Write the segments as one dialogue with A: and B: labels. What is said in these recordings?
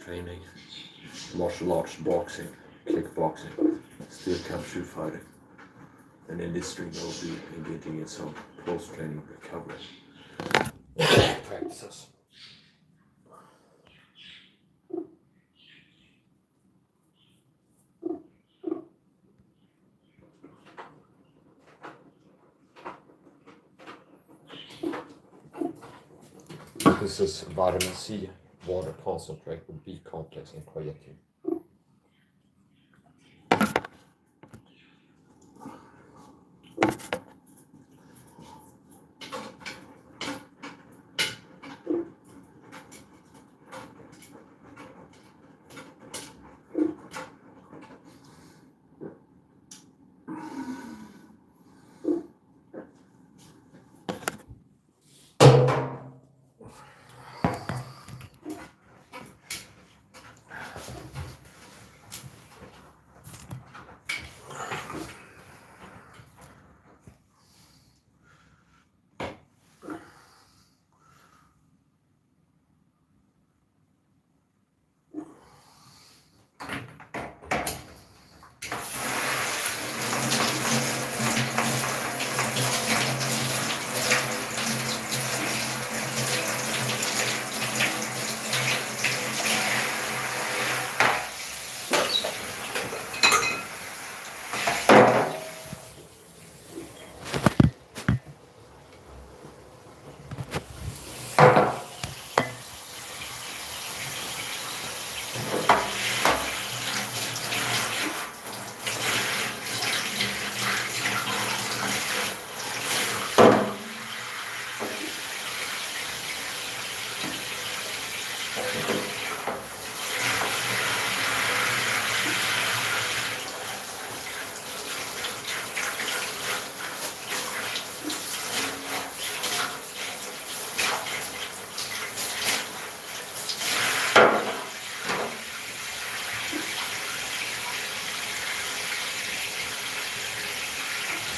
A: training, martial arts, boxing, kickboxing, still Kung Fu fighting. And in this stream I will be engaging in some post-training recovery practices. This is vitamin C, water concentrate with B complex and creatine.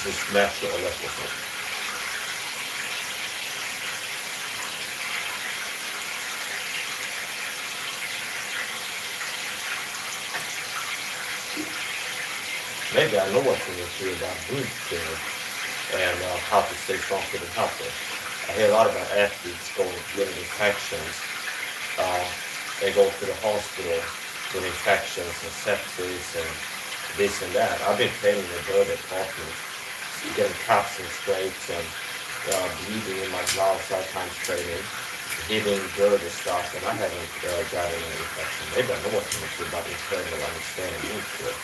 A: This is natural electrical. Maybe I know what to do about wound care and how to stay strong fit and healthy. I hear a lot about athletes going getting infections. They go to the hospital with infections and sepsis and this and that. I've been training the bird at talking, getting cuts and scrapes and bleeding in my gloves, sometimes training, hitting dirt and stuff, and I haven't gotten any infection. Maybe I know what to do about internal understanding wound care.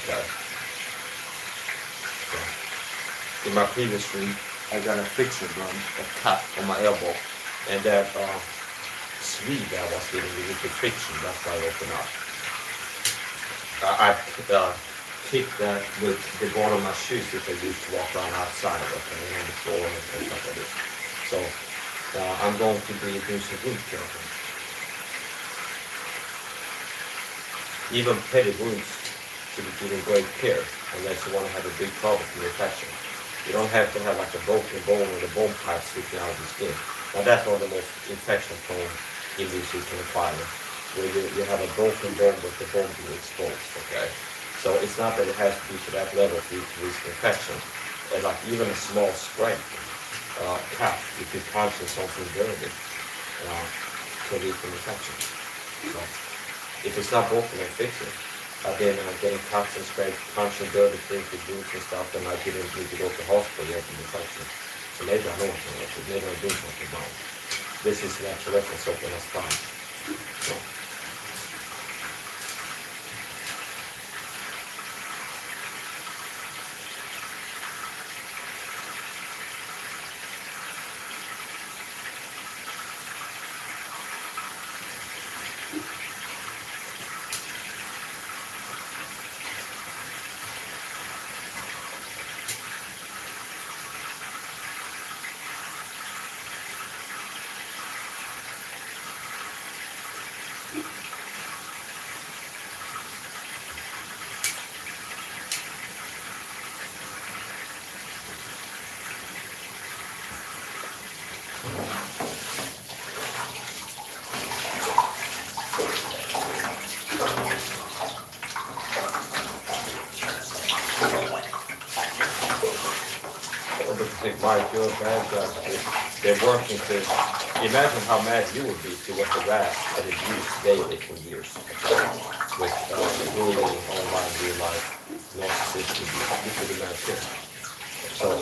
A: Okay. In my previous room, I got a friction burn, a cut on my elbow, and that sleeve that I was getting with the friction, that's why I opened up. I kicked that with the bottom of my shoes, which I used to walk around outside, okay, on the floor and stuff like this. So I'm going to be doing some wound care. Even petty wounds should be given great care unless you want to have a big problem with infection. You don't have to have like a broken bone or the bone pipe sticking out of the skin. Now that's one of the most infection-prone injuries you can acquire, where you have a broken bone with the bone being exposed, okay? So it's not that it has to be to that level for you to risk infection. And like even a small scrape, cut, if you punch in something dirty, can lead to infection. So if it's not broken, then fix it. I've been getting cuts and scrapes, punching dirty things with wounds and stuff, and I didn't need to go to the hospital yet in infection. So maybe I know something else, maybe I'm doing something wrong. This is natural reference, so that's fine. So. Mike, you're a bad guy. They're working to imagine how mad you would be if you were harassed and abused daily for years with bullying, online, real life, narcissistic abuse. You could imagine. So,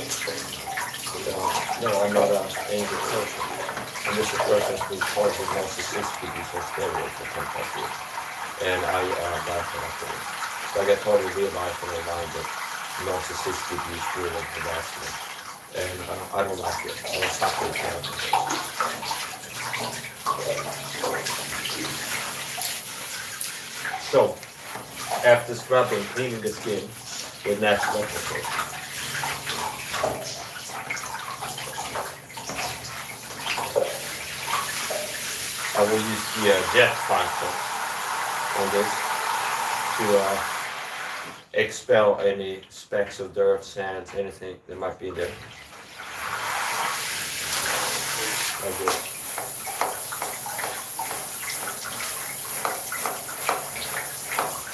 A: no, I'm not an angry person. I'm just a person who's been charged with narcissistic abuse or steroids for 10 plus years. And I died from afterwards. So I got taught to realize from online that narcissistic abuse, bullying, harassment. And I don't like it. I don't stop it. So, after scrubbing, cleaning the skin with natural alcohol. I will use the jet function on this to expel any specks of dirt, sand, anything that might be there. Like this.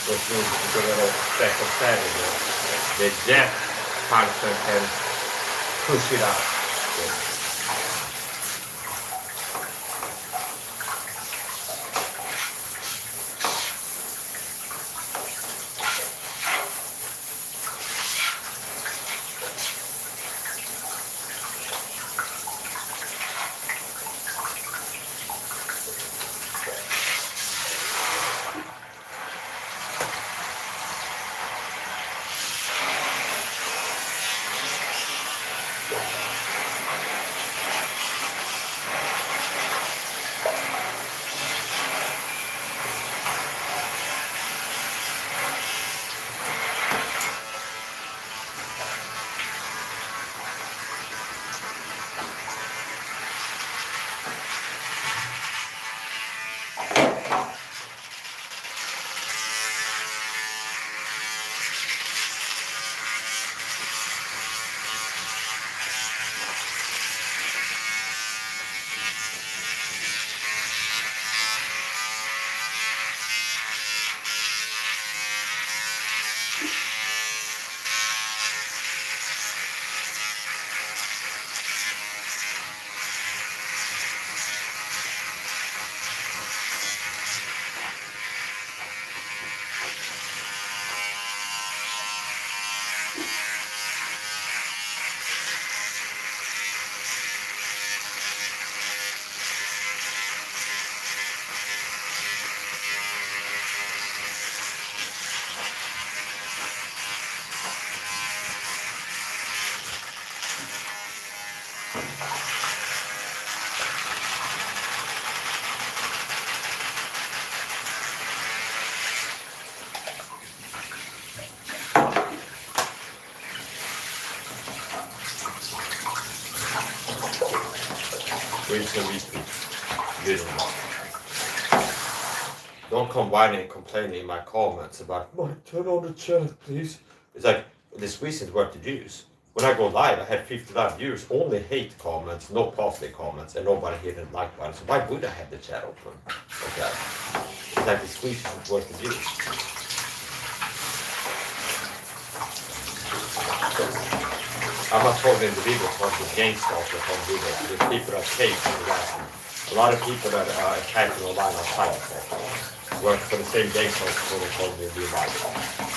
A: Which means if you put a little speck of sand in there, the jet function can push it out. Yeah. Rinse and repeat. Good enough. Don't come whining and complaining in my comments about, Mike, turn on the chat, please. It's like, this recent work to use. When I go live, I had 50 live viewers, only hate comments, no positive comments, and nobody hit the like button. So why would I have the chat open? Okay. It's like this recent work to use. I'm not talking individuals, but the gang stalkers on videos. The people that take the last one. A lot of people that are attacking online are side effects. Work for the same gang stalkers for the call in real life.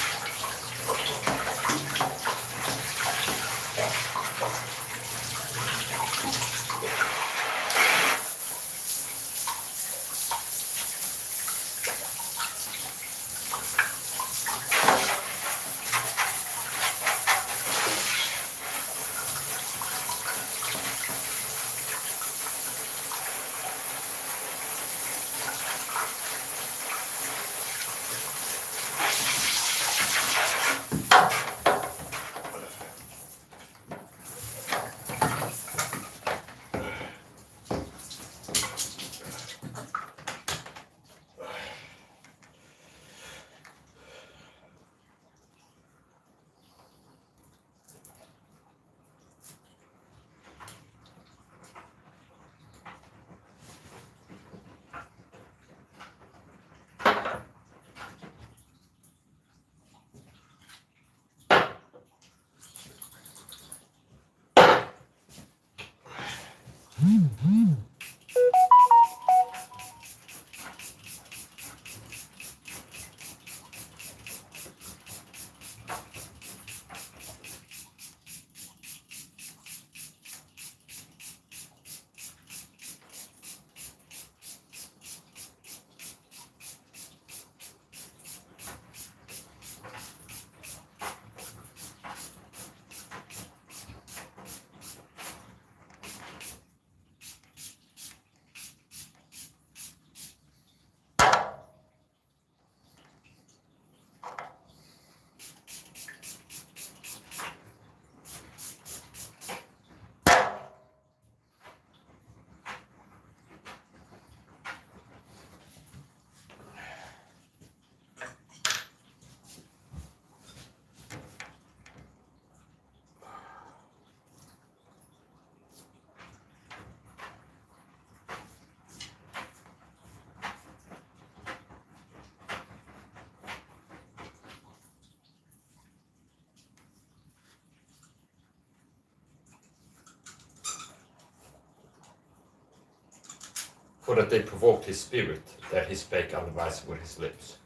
A: for that they provoked his spirit, that he spake unwise with his lips.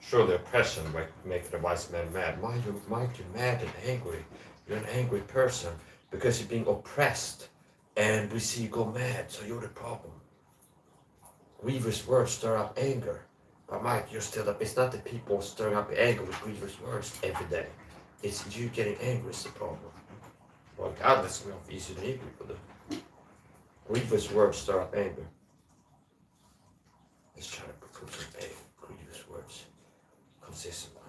A: Surely oppression maketh a wise man mad. Mind you're mad and angry. You're an angry person because you're being oppressed, and we see you go mad, so you're the problem. Grievous words stir up anger. But Mike, you're still up. It's not the people stirring up anger with grievous words every day. It's you getting angry is the problem. Well, God lets me off easy than people do. Grievous words stir up anger. Let's try to put some grievous words consistently.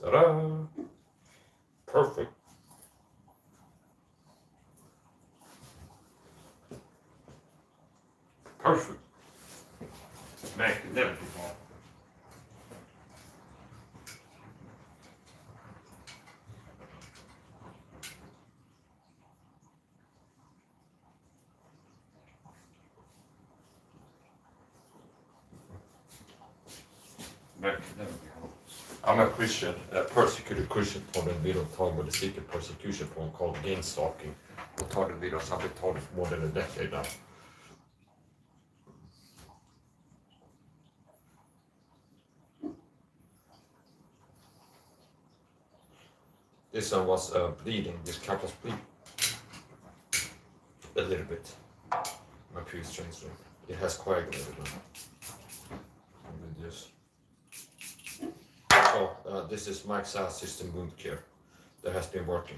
A: Ta-da! Perfect. Perfect. Man can never do wrong. Man can never be wrong. I'm a Christian, a persecuted Christian på den videon tagit med the secret persecution på called gain stalking. Och tar den videon så har vi tagit for more than a decade now. This one was bleeding, this cat was bleeding. A little bit. My previous transfer. It has coagulated now. This. So this is Mike South System Wound Care that has been working.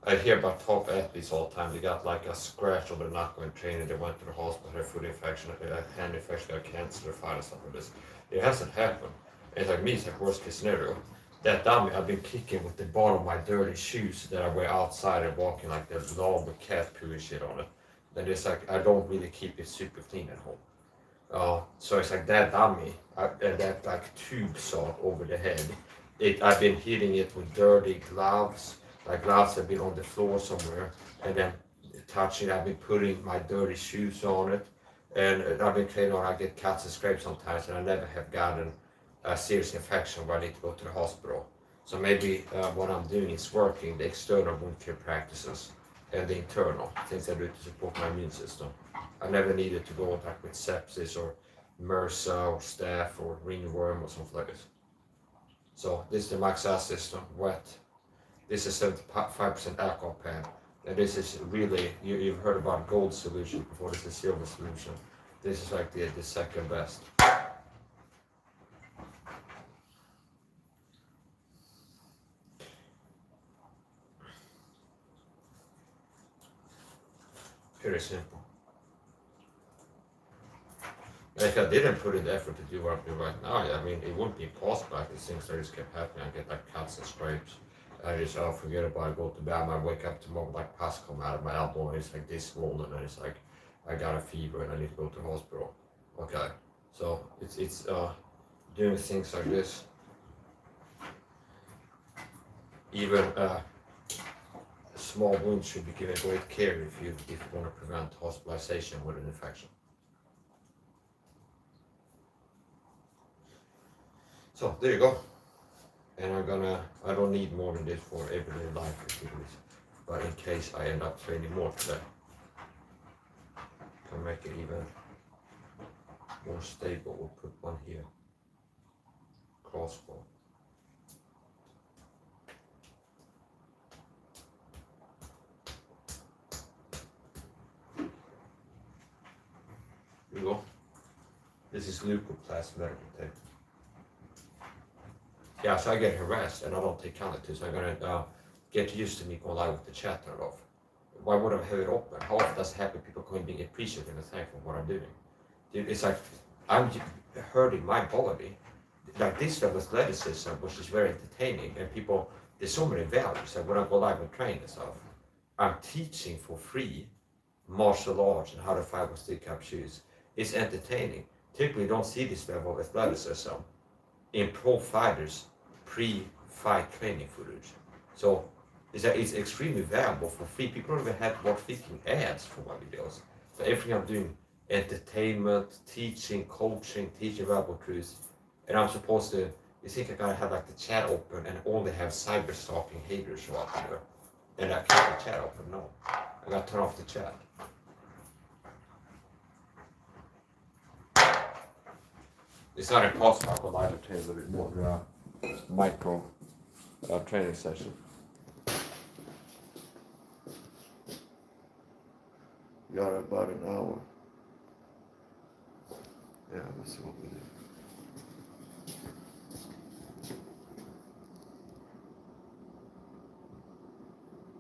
A: I hear about top athletes all the time. They got like a scratch on their knuckle in training. They went to the hospital, had a foot infection, a hand infection, got cancer, or fire, stuff like this. It hasn't happened. It's like me, it's like worst case scenario. That dummy, I've been kicking with the bottom of my dirty shoes that I wear outside and walking like there's long with cat poo and shit on it. Then it's like I don't really keep it super clean at home. So it's like that dummy and that like tube saw over the head. I've been hitting it with dirty gloves. Like gloves have been on the floor somewhere, and then touching. I've been putting my dirty shoes on it, and I've been cleaning on. I get cuts and scrapes sometimes, and I never have gotten a serious infection where I need to go to the hospital. So maybe what I'm doing is working the external wound care practices and the internal things I do to support my immune system. I never needed to go like with sepsis or MRSA or staph or ringworm or something like this. So this is the Maxa system, wet. This is 75% alcohol pad. And this is really, you've heard about gold solution before, this is silver solution. This is like the second best. Very simple. Like I didn't put in the effort to do what I'm doing right now. I mean, it wouldn't be possible. Like these things that just kept happening. I get like cuts and scrapes. I just forget about it, go to bed. I wake up tomorrow like pus come out of my elbow and it's like this swollen and it's like I got a fever and I need to go to the hospital. Okay, so it's doing things like this. Even small wounds should be given great care if you want to prevent hospitalization with an infection. So there you go. And I don't need more than this for everyday life activities. But in case I end up training more today, can make it even more stable. We'll put one here. Crossbow. Here we go. This is Leukoplast medical tape. Yeah, so I get harassed and I don't take contact, so I'm gonna get used to me going live with the chat turned off. Why would I have it open? How often does it happen people come being appreciative and thankful for what I'm doing? Dude, it's like I'm hurting my body. Like this with athleticism, which is very entertaining, and people, there's so many values. Like when I go live and train and stuff, I'm teaching for free martial arts and how to fight with stick-up shoes. It's entertaining. Typically, you don't see this level of athleticism in pro fighters pre-fight training footage. So it's extremely valuable for free. People don't even have to watch freaking ads for my videos. So everything I'm doing, entertainment, teaching, coaching, teaching valuable truths, and I'm supposed to. You think I gotta have like the chat open and only have cyber stalking haters show up here, and I keep the chat open? No, I gotta turn off the chat. It's not impossible. I could live train a little bit more micro training session. Got about an hour. Yeah, let's see what we do.